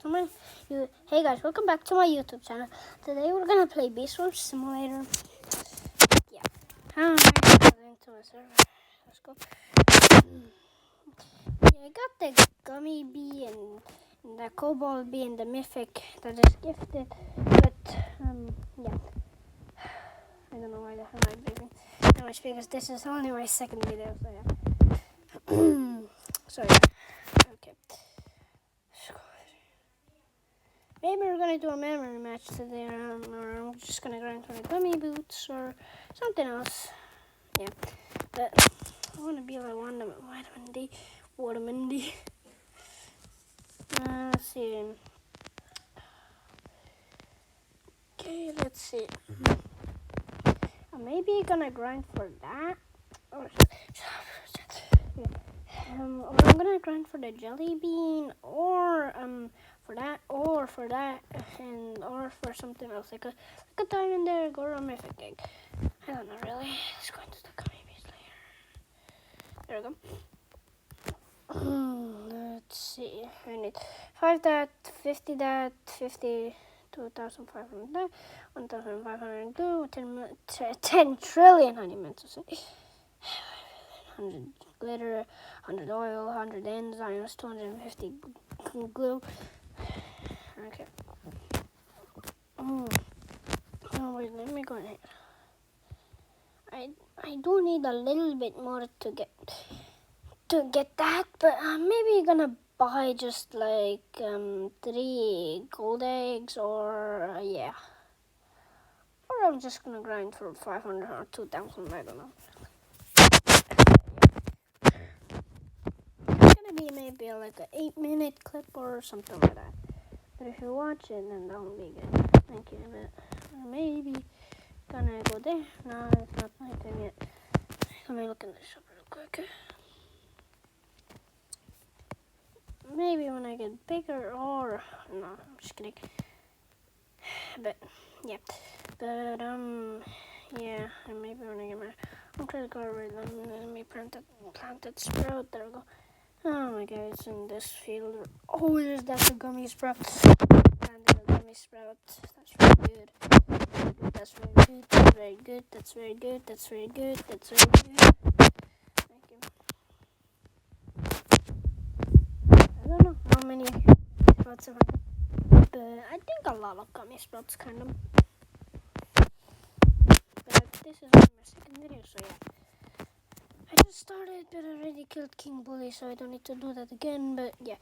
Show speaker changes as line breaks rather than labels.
Hey guys, welcome back to my YouTube channel. Today we're gonna play Beast Wars Simulator. Yeah. How am I going to a server? Let's go. Yeah, I got the gummy bee and the cobalt bee and the mythic that is gifted. But yeah. I don't know why the hell I'm breathing that much because this is only my second video, so yeah. So yeah. Okay. Maybe we're gonna do a memory match today, or I'm just gonna grind for the gummy boots or something else. Yeah, but I wanna be like Vitamin D, Vitamin D. Let's see. Okay, let's see. I'm maybe gonna grind for that, or or I'm gonna grind for the jelly bean, or for that, and or for something else like a diamond there, or a mythic egg. I don't know really. Let's go into the gummy bees later. There we go. Let's see. I need 5 that, 50 that, 50. 2,500 that, 1,500 glue, 10 trillion honey meant to say. 100 glitter, 100 oil, 100 enzymes, 250 glue. Okay. Oh wait, let me go ahead. I do need a little bit more to get that, but I'm maybe gonna buy just like 3 gold eggs, or yeah, or I'm just gonna grind for 500 or 2,000. I don't know. It's gonna be maybe like an 8-minute clip or something like that. But if you watch it, then that'll be good. Thank you. But maybe gonna go there. No, it's not my thing yet. Let me look in the shop real quick. Maybe when I get bigger, or no, I'm just kidding. But yeah, but yeah, and maybe when I get my, I'm trying to go over them. Let me planted sprout. There we go. Oh my god, it's in this field. Oh, there's that gummy sprout. Planted a gummy sprout. That's very good. That's very good. That's very good. That's very good. That's very good. That's very good. Thank you. I don't know how many sprouts have I got, but I think a lot of gummy sprouts kind of. But this is only my second video, so yeah. I just started, but I already killed King Bully, so I don't need to do that again. But yeah.